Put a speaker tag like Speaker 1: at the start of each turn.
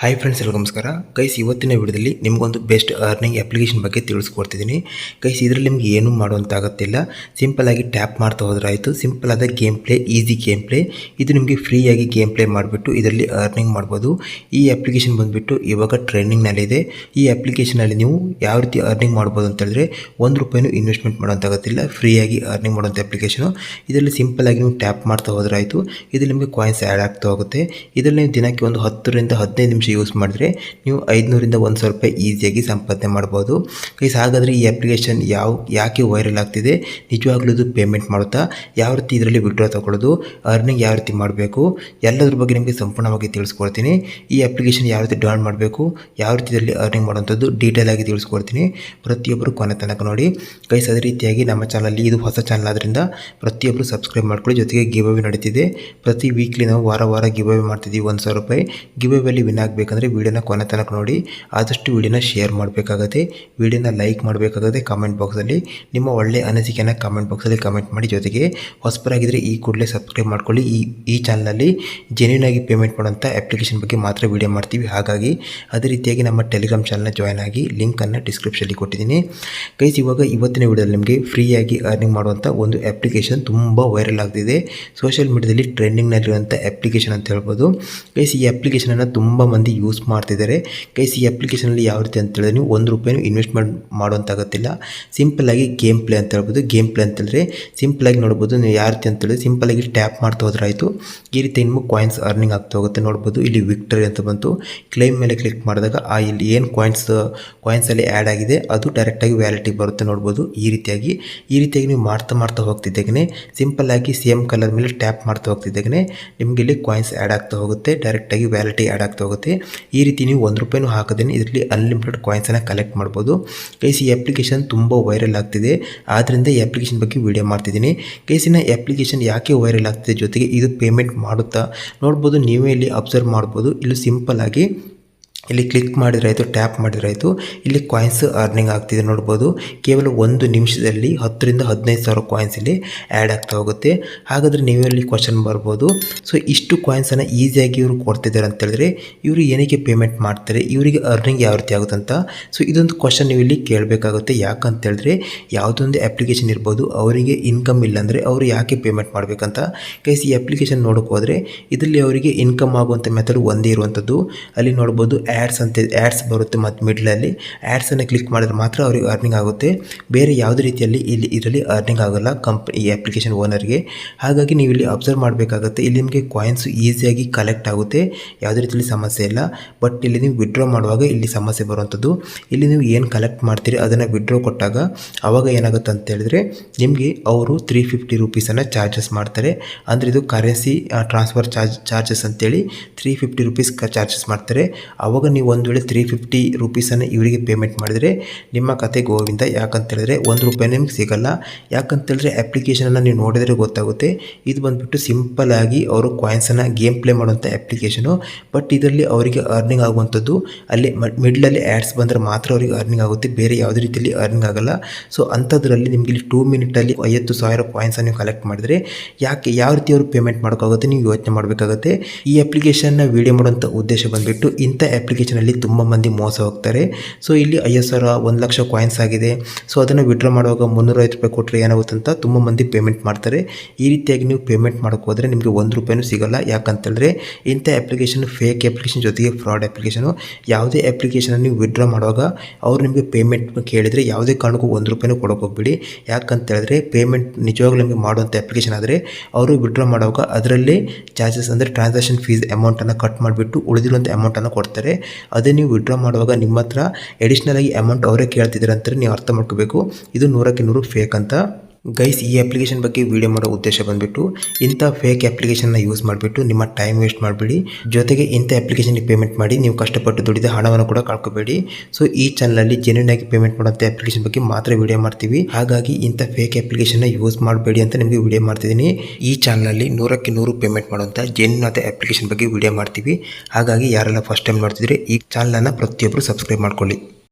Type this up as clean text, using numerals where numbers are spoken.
Speaker 1: Hi friends, ಎಲ್ಲರಿಗೂ ನಮಸ್ಕಾರ. Guys, ಇವತ್ತಿನ ವಿಡಿಯೋದಲ್ಲಿ ನಿಮಗೊಂದು ಬೆಸ್ಟ್ ಅರ್ನಿಂಗ್ ಅಪ್ಲಿಕೇಶನ್ ಬಗ್ಗೆ ತಿಳಿಸ್ಕೊಡ್ತಿದ್ದೀನಿ. ಗೈಸ್, ಇದರಲ್ಲಿ ನಿಮ್ಗೆ ಏನೂ ಮಾಡುವಂತಾಗತ್ತಿಲ್ಲ. ಸಿಂಪಲ್ಲಾಗಿ ಟ್ಯಾಪ್ ಮಾಡ್ತಾ ಹೋದ್ರೆ ಆಯಿತು. ಸಿಂಪಲ್ ಆದ game play, easy game play. ಇದು ನಿಮಗೆ ಫ್ರೀಯಾಗಿ ಗೇಮ್ ಪ್ಲೇ ಮಾಡಿಬಿಟ್ಟು ಇದರಲ್ಲಿ ಅರ್ನಿಂಗ್ ಮಾಡ್ಬೋದು. ಈ ಅಪ್ಲಿಕೇಶನ್ ಬಂದುಬಿಟ್ಟು ಇವಾಗ ಟ್ರೆಂಡಿಂಗ್ನಲ್ಲಿದೆ. ಈ ಅಪ್ಲಿಕೇಶನಲ್ಲಿ ನೀವು ಯಾವ ರೀತಿ ಅರ್ನಿಂಗ್ ಮಾಡ್ಬೋದು ಅಂತ ಹೇಳಿದ್ರೆ ₹1 ಇನ್ವೆಸ್ಟ್ಮೆಂಟ್ ಮಾಡೋಂತಾಗತ್ತಿಲ್ಲ. ಫ್ರೀಯಾಗಿ ಅರ್ನಿಂಗ್ ಮಾಡೋಂಥ ಅಪ್ಲಿಕೇಶನು. ಇದರಲ್ಲಿ ಸಿಂಪಲ್ಲಾಗಿ ನೀವು ಟ್ಯಾಪ್ ಮಾಡ್ತಾ ಹೋದ್ರೆ ಆಯಿತು. ಇದರಲ್ಲಿ ನಿಮಗೆ ಕಾಯಿನ್ಸ್ ಆ್ಯಡ್ ಆಗ್ತಾ ಹೋಗುತ್ತೆ. ಇದರಲ್ಲಿ ನೀವು ದಿನಕ್ಕೆ ಒಂದು 10 ರಿಂದ 15 ನಿಮಿಷ ಯೂಸ್ ಮಾಡಿದ್ರೆ ನೀವು ₹500 ರಿಂದ ₹1,000 ಈಸಿಯಾಗಿ ಸಂಪಾದನೆ ಮಾಡ್ಬೋದು. ಗೈಸ್, ಹಾಗಾದರೆ ಈ ಅಪ್ಲಿಕೇಶನ್ ಯಾಕೆ ವೈರಲ್ ಆಗ್ತಿದೆ? ನಿಜವಾಗ್ಲೂ ಇದು ಪೇಮೆಂಟ್ ಮಾಡುತ್ತಾ? ಯಾವ ರೀತಿ ಇದರಲ್ಲಿ ವಿಡ್ರಾ ತಗೊಳ್ಳೋದು, ಅರ್ನಿಂಗ್ ಯಾವ ರೀತಿ ಮಾಡಬೇಕು, ಎಲ್ಲದ್ರ ಬಗ್ಗೆ ನಿಮಗೆ ಸಂಪೂರ್ಣವಾಗಿ ತಿಳಿಸ್ಕೊಡ್ತೀನಿ. ಈ ಅಪ್ಲಿಕೇಶನ್ ಯಾವ ರೀತಿ ಡೌನ್ಲೋಡ್ ಮಾಡಬೇಕು, ಯಾವ ರೀತಿ ಇದರಲ್ಲಿ ಅರ್ನಿಂಗ್ ಮಾಡುವಂಥದ್ದು ಡೀಟೇಲ್ ಆಗಿ ತಿಳಿಸ್ಕೊಡ್ತೀನಿ. ಪ್ರತಿಯೊಬ್ಬರು ಕೊನೆ ತನಕ ನೋಡಿ. ಗೈಸ್, ಅದೇ ರೀತಿಯಾಗಿ ನಮ್ಮ ಚಾನಲಲ್ಲಿ ಇದು ಹೊಸ ಚಾನಲ್ ಆದ್ದರಿಂದ ಪ್ರತಿಯೊಬ್ಬರು ಸಬ್ಸ್ಕ್ರೈಬ್ ಮಾಡ್ಕೊಳ್ಳಿ. ಜೊತೆಗೆ ಗಿವ್ ಅವೇ ನಡೀತಿದೆ. ಪ್ರತಿ ವೀಕ್ಲಿ ನಾವು ವಾರ ಗಿವ್ ಅವೇ ಮಾಡ್ತಿದ್ದೀವಿ. ₹1,000 ಗಿವ್ ಅವೇಲಿ ವಿನ್ ಆಗಬೇಕಂದ್ರೆ ವಿಡಿಯೋನ ಕೊನೆ ತನಕ ನೋಡಿ. ಆದಷ್ಟು ವಿಡಿಯೋನ ಶೇರ್ ಮಾಡಬೇಕಾಗುತ್ತೆ, ವಿಡಿಯೋನ ಲೈಕ್ ಮಾಡಬೇಕಾಗುತ್ತೆ. ಕಮೆಂಟ್ ಬಾಕ್ಸಲ್ಲಿ ನಿಮ್ಮ ಒಳ್ಳೆಯ ಅನಿಸಿಕೆನ ಕಮೆಂಟ್ ಬಾಕ್ಸಲ್ಲಿ ಕಮೆಂಟ್ ಮಾಡಿ. ಜೊತೆಗೆ ಹೊಸಬರಾಗಿದ್ದರೆ ಈ ಕೂಡಲೇ ಸಬ್ಸ್ಕ್ರೈಬ್ ಮಾಡ್ಕೊಳ್ಳಿ. ಈ ಚಾನಲಲ್ಲಿ ಜೆನ್ಯೂನ್ ಆಗಿ ಪೇಮೆಂಟ್ ಮಾಡುವಂಥ ಅಪ್ಲಿಕೇಶನ್ ಬಗ್ಗೆ ಮಾತ್ರ ವಿಡಿಯೋ ಮಾಡ್ತೀವಿ. ಹಾಗಾಗಿ ಅದೇ ರೀತಿಯಾಗಿ ನಮ್ಮ ಟೆಲಿಗ್ರಾಮ್ ಚಾನಲ್ನ ಜಾಯ್ನ್ ಆಗಿ, ಲಿಂಕನ್ನು ಡಿಸ್ಕ್ರಿಪ್ಷನಲ್ಲಿ ಕೊಟ್ಟಿದ್ದೀನಿ. ಗೈಸ್, ಇವತ್ತಿನ ವಿಡಿಯೋದಲ್ಲಿ ನಿಮಗೆ ಫ್ರೀಯಾಗಿ ಅರ್ನಿಂಗ್ ಮಾಡುವಂಥ ಒಂದು ಅಪ್ಲಿಕೇಶನ್ ತುಂಬ ವೈರಲ್ ಆಗ್ತಿದೆ. ಸೋಷಿಯಲ್ ಮೀಡಿಯಾದಲ್ಲಿ ಟ್ರೆಂಡಿಂಗ್ನಲ್ಲಿರುವಂಥ ಅಪ್ಲಿಕೇಶನ್ ಅಂತ ಹೇಳ್ಬೋದು. ಗೈಸ್, ಈ ಅಪ್ಲಿಕೇಶನನ್ನು ತುಂಬ ಮಂದಿ ಯೂಸ್ ಮಾಡ್ತಿದ್ದಾರೆ. ಗೈಸ್, ಈ ಅಪ್ಲಿಕೇಶನಲ್ಲಿ ಯಾವ ರೀತಿ ಅಂತ ಹೇಳಿದ್ರೆ ನೀವು ₹1 ಇನ್ವೆಸ್ಟ್ಮೆಂಟ್ ಮಾಡುವಂತಾಗತ್ತಿಲ್ಲ. ಸಿಂಪಲ್ಲಾಗಿ ಗೇಮ್ ಪ್ಲೇ ಅಂತ ಹೇಳ್ಬೋದು. ಗೇಮ್ ಪ್ಲೇ ಅಂತ ಹೇಳಿದ್ರೆ ಸಿಂಪಲ್ಲಾಗಿ ನೋಡ್ಬೋದು. ನೀವು ಯಾವ ರೀತಿ ಅಂತ ಹೇಳಿದ್ರೆ ಸಿಂಪಲ್ಲಾಗಿ ಟ್ಯಾಪ್ ಮಾಡ್ತಾ ಹೋದ್ರೆ ಆಯಿತು. ಈ ರೀತಿ ನಿಮಗೆ ಕಾಯಿನ್ಸ್ ಅರ್ನಿಂಗ್ ಆಗ್ತಾ ಹೋಗುತ್ತೆ. ನೋಡ್ಬೋದು, ಇಲ್ಲಿ ವಿಕ್ಟರಿ ಅಂತ ಬಂತು. ಕ್ಲೈಮ್ ಮೇಲೆ ಕ್ಲಿಕ್ ಮಾಡಿದಾಗ ಇಲ್ಲಿ ಏನು ಕಾಯಿನ್ಸಲ್ಲಿ ಆ್ಯಡ್ ಆಗಿದೆ ಅದು ಡೈರೆಕ್ಟಾಗಿ ವ್ಯಾಲೆಟಿಗೆ ಬರುತ್ತೆ. ನೋಡ್ಬೋದು, ಈ ರೀತಿಯಾಗಿ ನೀವು ಮಾಡ್ತಾ ಹೋಗ್ತಿದ್ದಾಗೇ ಸಿಂಪಲ್ಲಾಗಿ ಸೇಮ್ ಕಲರ್ ಮೇಲೆ ಟ್ಯಾಪ್ ಮಾಡ್ತಾ ಹೋಗ್ತಿದ್ದಾಗೇ ನಿಮಗೆ ಇಲ್ಲಿ ಕಾಯಿನ್ಸ್ ಆ್ಯಡ್ ಆಗ್ತಾ ಹೋಗುತ್ತೆ. ಡೈರೆಕ್ಟಾಗಿ ವ್ಯಾಲೆಟಿಗೆ ಆ್ಯಡ್ ಆಗ್ತಾ ಹೋಗುತ್ತೆ. ಈ ರೀತಿ ನೀವು ₹1 ಹಾಕೋದೇನೆ ಇದರಲ್ಲಿ ಅನ್ಲಿಮಿಟೆಡ್ ಕಾಯಿನ್ಸನ್ನು ಕಲೆಕ್ಟ್ ಮಾಡ್ಬೋದು. ಗೈಸ್, ಈ ಅಪ್ಲಿಕೇಶನ್ ತುಂಬ ವೈರಲ್ ಆಗ್ತಿದೆ. ಆದ್ದರಿಂದ ಈ ಅಪ್ಲಿಕೇಶನ್ ಬಗ್ಗೆ ವಿಡಿಯೋ ಮಾಡ್ತಿದ್ದೀನಿ. ಗೈಸಿನ ಅಪ್ಲಿಕೇಶನ್ ಯಾಕೆ ವೈರಲ್ ಆಗ್ತಿದೆ, ಜೊತೆಗೆ ಇದು ಪೇಮೆಂಟ್ ಮಾಡುತ್ತಾ ನೋಡ್ಬೋದು. ನೀವೇ ಇಲ್ಲಿ ಅಬ್ಸರ್ವ್ ಮಾಡ್ಬೋದು. ಇಲ್ಲಿ ಸಿಂಪಲ್ಲಾಗಿ ಇಲ್ಲಿ ಕ್ಲಿಕ್ ಮಾಡಿದ್ರಾಯಿತು, ಟ್ಯಾಪ್ ಮಾಡಿದ್ರಾಯಿತು. ಇಲ್ಲಿ ಕಾಯಿನ್ಸ್ ಅರ್ನಿಂಗ್ ಆಗ್ತಿದೆ. ನೋಡ್ಬೋದು, ಕೇವಲ 1 ನಿಮಿಷದಲ್ಲಿ 10 ರಿಂದ 15,000 ಕಾಯಿನ್ಸ್ ಇಲ್ಲಿ ಆ್ಯಡ್ ಆಗ್ತಾ ಹೋಗುತ್ತೆ. ಹಾಗಾದರೆ ನೀವಲ್ಲಿ ಕ್ವಶನ್ ಬರ್ಬೋದು, ಸೊ ಇಷ್ಟು ಕಾಯಿನ್ಸನ್ನು ಈಸಿಯಾಗಿ ಇವರು ಕೊಡ್ತಿದ್ದಾರೆ ಅಂತ ಹೇಳಿದ್ರೆ ಇವರು ಏನಕ್ಕೆ ಪೇಮೆಂಟ್ ಮಾಡ್ತಾರೆ, ಇವರಿಗೆ ಅರ್ನಿಂಗ್ ಯಾವ ರೀತಿ ಆಗುತ್ತಂತ. ಸೊ ಇದೊಂದು ಕ್ವಶನ್ ನೀವು ಇಲ್ಲಿ ಕೇಳಬೇಕಾಗುತ್ತೆ. ಯಾಕಂತ ಹೇಳಿದ್ರೆ ಯಾವುದೊಂದು ಅಪ್ಲಿಕೇಶನ್ ಇರ್ಬೋದು, ಅವರಿಗೆ ಇನ್ಕಮ್ ಇಲ್ಲಾಂದರೆ ಅವರು ಯಾಕೆ ಪೇಮೆಂಟ್ ಮಾಡಬೇಕಂತ. ಗೈಸ್, ಈ ಅಪ್ಲಿಕೇಶನ್ ನೋಡೋಕೆ ಹೋದರೆ ಇದರಲ್ಲಿ ಅವರಿಗೆ ಇನ್ಕಮ್ ಆಗುವಂಥ ಮೆಥಡ್ ಒಂದೇ ಇರುವಂಥದ್ದು. ಅಲ್ಲಿ ನೋಡ್ಬೋದು ಆ್ಯಡ್ಸ್ ಬರುತ್ತೆ ಮತ್ತು ಮಿಡ್ಲಲ್ಲಿ ಆ್ಯಡ್ಸನ್ನು ಕ್ಲಿಕ್ ಮಾಡಿದ್ರೆ ಮಾತ್ರ ಅವ್ರಿಗೆ ಅರ್ನಿಂಗ್ ಆಗುತ್ತೆ. ಬೇರೆ ಯಾವುದೇ ರೀತಿಯಲ್ಲಿ ಇದರಲ್ಲಿ ಅರ್ನಿಂಗ್ ಆಗೋಲ್ಲ ಈ ಅಪ್ಲಿಕೇಶನ್ ಓನರ್ಗೆ. ಹಾಗಾಗಿ ನೀವು ಇಲ್ಲಿ ಅಬ್ಸರ್ವ್ ಮಾಡಬೇಕಾಗುತ್ತೆ. ಇಲ್ಲಿ ನಿಮಗೆ ಕಾಯಿನ್ಸ್ ಈಸಿಯಾಗಿ ಕಲೆಕ್ಟ್ ಆಗುತ್ತೆ, ಯಾವುದೇ ರೀತಿಯಲ್ಲಿ ಸಮಸ್ಯೆ ಇಲ್ಲ. ಬಟ್ ಇಲ್ಲಿ ನೀವು ವಿಡ್ರಾ ಮಾಡುವಾಗ ಇಲ್ಲಿ ಸಮಸ್ಯೆ ಬರುವಂಥದ್ದು. ಇಲ್ಲಿ ನೀವು ಏನು ಕಲೆಕ್ಟ್ ಮಾಡ್ತೀರಿ ಅದನ್ನು ವಿಡ್ರಾ ಕೊಟ್ಟಾಗ ಆವಾಗ ಏನಾಗುತ್ತೆ ಅಂತ ಹೇಳಿದ್ರೆ ನಿಮಗೆ ಅವರು ₹350 ಚಾರ್ಜಸ್ ಮಾಡ್ತಾರೆ. ಅಂದರೆ ಇದು ಕರೆನ್ಸಿ ಟ್ರಾನ್ಸ್ಫರ್ ಚಾರ್ಜಸ್ ಅಂತೇಳಿ ₹350 ಚಾರ್ಜಸ್ ಮಾಡ್ತಾರೆ. ಆವಾಗ ನೀವು ಒಂದು ವೇಳೆ ₹350 ಇವರಿಗೆ ಪೇಮೆಂಟ್ ಮಾಡಿದರೆ ನಿಮ್ಮ ಕತೆ ಗೋವಿಂದ. ಯಾಕಂತ ಹೇಳಿದ್ರೆ ₹1 ನಿಮ್ಗೆ ಸಿಗಲ್ಲ. ಯಾಕಂತೇಳಿದ್ರೆ ಅಪ್ಲಿಕೇಶನನ್ನು ನೀವು ನೋಡಿದರೆ ಗೊತ್ತಾಗುತ್ತೆ. ಇದು ಬಂದುಬಿಟ್ಟು ಸಿಂಪಲ್ ಆಗಿ ಅವರು ಕಾಯಿನ್ಸನ್ನು ಗೇಮ್ ಪ್ಲೇ ಮಾಡುವಂಥ ಅಪ್ಲಿಕೇಶನು. ಬಟ್ ಇದರಲ್ಲಿ ಅವರಿಗೆ ಅರ್ನಿಂಗ್ ಆಗುವಂಥದ್ದು ಅಲ್ಲಿ ಮಿಡ್ಲಲ್ಲಿ ಆ್ಯಡ್ಸ್ ಬಂದರೆ ಮಾತ್ರ ಅವರಿಗೆ ಅರ್ನಿಂಗ್ ಆಗುತ್ತೆ, ಬೇರೆ ಯಾವುದೇ ರೀತಿಯಲ್ಲಿ ಅರ್ನಿಂಗ್ ಆಗಲ್ಲ. ಸೊ ಅಂಥದ್ರಲ್ಲಿ ನಿಮಗೆ ಇಲ್ಲಿ 2 ಮಿನಿಟಲ್ಲಿ 50,000 ಕಾಯಿನ್ಸನ್ನು ನೀವು ಕಲೆಕ್ಟ್ ಮಾಡಿದರೆ ಯಾವ ರೀತಿ ಅವರು ಪೇಮೆಂಟ್ ಮಾಡೋಕ್ಕಾಗುತ್ತೆ ನೀವು ಯೋಚನೆ ಮಾಡಬೇಕಾಗುತ್ತೆ. ಈ ಅಪ್ಲಿಕೇಶನ್ನ ವೀಡಿಯೋ ಮಾಡುವಂಥ ಉದ್ದೇಶ ಬಂದುಬಿಟ್ಟು ಇಂಥ ಅಪ್ಲಿಕೇಶನಲ್ಲಿ ತುಂಬ ಮಂದಿ ಮೋಸ ಹೋಗ್ತಾರೆ. ಸೊ ಇಲ್ಲಿ 50,000 1,00,000 ಕಾಯಿನ್ಸ್ ಆಗಿದೆ. ಸೊ ಅದನ್ನು ವಿಡ್ರಾ ಮಾಡುವಾಗ ₹350 ಕೊಟ್ಟರೆ ಏನಾಗುತ್ತೆ ಅಂತ ತುಂಬ ಮಂದಿ ಪೇಮೆಂಟ್ ಮಾಡ್ತಾರೆ. ಈ ರೀತಿಯಾಗಿ ನೀವು ಪೇಮೆಂಟ್ ಮಾಡೋಕ್ಕೆ ಹೋದರೆ ನಿಮಗೆ ₹1 ಸಿಗಲ್ಲ. ಯಾಕಂತೇಳಿದ್ರೆ ಇಂಥ ಅಪ್ಲಿಕೇಶನ್ ಫೇಕ್ ಅಪ್ಲಿಕೇಶನ್, ಜೊತೆಗೆ ಫ್ರಾಡ್ ಅಪ್ಲಿಕೇಶನು. ಯಾವುದೇ ಅಪ್ಲಿಕೇಶನ್ ನೀವು ವಿಡ್ರಾ ಮಾಡುವಾಗ ಅವ್ರು ನಿಮಗೆ ಪೇಮೆಂಟ್ ಕೇಳಿದರೆ ಯಾವುದೇ ಕಾರಣಕ್ಕೂ ₹1 ಕೊಡೋಕೆ ಹೋಗ್ಬಿಡಿ. ಯಾಕಂತೇಳಿದ್ರೆ ಪೇಮೆಂಟ್ ನಿಜವಾಗ್ಲೂ ನಿಮಗೆ ಮಾಡುವಂಥ ಅಪ್ಲಿಕೇಶನ್ ಆದರೆ ಅವರು ವಿಡ್ರಾ ಮಾಡುವಾಗ ಅದರಲ್ಲೇ ಚಾರ್ಜಸ್ ಅಂದರೆ ಟ್ರಾನ್ಸಾಕ್ಷನ್ ಫೀಸ್ ಅಮೌಂಟನ್ನು ಕಟ್ ಮಾಡಿಬಿಟ್ಟು ಉಳಿದಿರುವಂಥ ಅಮೌಂಟನ್ನು ಕೊಡ್ತಾರೆ. ಅದೇ ನೀವು ವಿಡ್ರಾ ಮಾಡುವಾಗ ನಿಮ್ಮ ಹತ್ರ ಎಡಿಷ್ನಲ್ ಆಗಿ ಅಮೌಂಟ್ ಅವರೇ ಕೇಳ್ತಿದ್ದಾರೆ ಅಂತ ನೀವು ಅರ್ಥ ಮಾಡ್ಕೋಬೇಕು. ಇದು 100ಕ್ಕೆ 100 ಫೇಕ್ ಅಂತ. ಗೈಸ್, ಈ ಅಪ್ಲಿಕೇಶನ್ ಬಗ್ಗೆ ವಿಡಿಯೋ ಮಾಡೋ ಉದ್ದೇಶ ಬಂದುಬಿಟ್ಟು ಇಂಥ ಫೇಕ್ ಅಪ್ಲಿಕೇಶನ್ನ ಯೂಸ್ ಮಾಡಿಬಿಟ್ಟು ನಿಮ್ಮ ಟೈಮ್ ವೇಸ್ಟ್ ಮಾಡಬೇಡಿ. ಜೊತೆಗೆ ಇಂಥ ಅಪ್ಲಿಕೇಶನ್ಗೆ ಪೇಮೆಂಟ್ ಮಾಡಿ ನೀವು ಕಷ್ಟಪಟ್ಟು ದುಡಿದ ಹಣವನ್ನು ಕೂಡ ಕಳ್ಕೊಬೇಡಿ. ಸೊ ಈ ಚಾನಲಲ್ಲಿ ಜೆನ್ಯೂನ್ ಆಗಿ ಪೇಮೆಂಟ್ ಮಾಡುವಂಥ ಅಪ್ಲಿಕೇಶನ್ ಬಗ್ಗೆ ಮಾತ್ರ ವಿಡಿಯೋ ಮಾಡ್ತೀವಿ. ಹಾಗಾಗಿ ಇಂಥ ಫೇಕ್ ಅಪ್ಲಿಕೇಶನ್ನ ಯೂಸ್ ಮಾಡಬೇಡಿ ಅಂತ ನಿಮಗೆ ವಿಡಿಯೋ ಮಾಡ್ತಿದ್ದೀನಿ. ಈ ಚಾನಲಲ್ಲಿ 100ಕ್ಕೆ 100 ಪೇಮೆಂಟ್ ಮಾಡುವಂಥ ಜೆನ್ಯೂನ್ ಆದ ಅಪ್ಲಿಕೇಶನ್ ಬಗ್ಗೆ ವಿಡಿಯೋ ಮಾಡ್ತೀವಿ. ಹಾಗಾಗಿ ಯಾರೆಲ್ಲ ಫಸ್ಟ್ ಟೈಮ್ ನೋಡ್ತಿದ್ರೆ ಈ ಚಾನಲನ್ನು ಪ್ರತಿಯೊಬ್ಬರು ಸಬ್ಸ್ಕ್ರೈಬ್ ಮಾಡ್ಕೊಳ್ಳಿ.